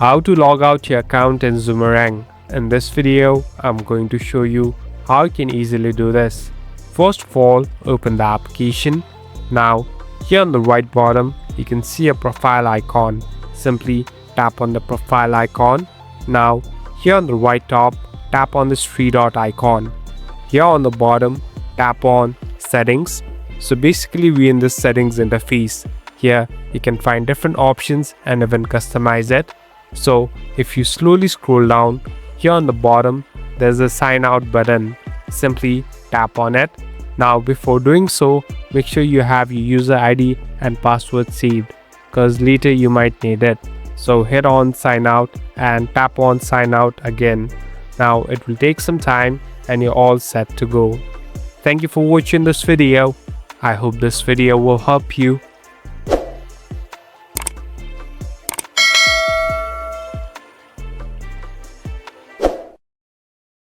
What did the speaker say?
How to log out your account in Zoomerang. In this video, I'm going to show you how you can easily do this. First of all, open the application. Now, here on the right bottom, you can see a profile icon. Simply tap on the profile icon. Now, here on the right top, tap on this three dot icon. Here on the bottom, tap on settings. So basically, we're in this settings interface. Here, you can find different options and even customize it. So if you slowly scroll down, here on the bottom there's a sign out button. Simply tap on it. Now before doing so, make sure you have your user ID and password saved, because later you might need it. So hit on sign out and tap on sign out again. Now it will take some time and you're all set to go. Thank you for watching this video. I hope this video will help you.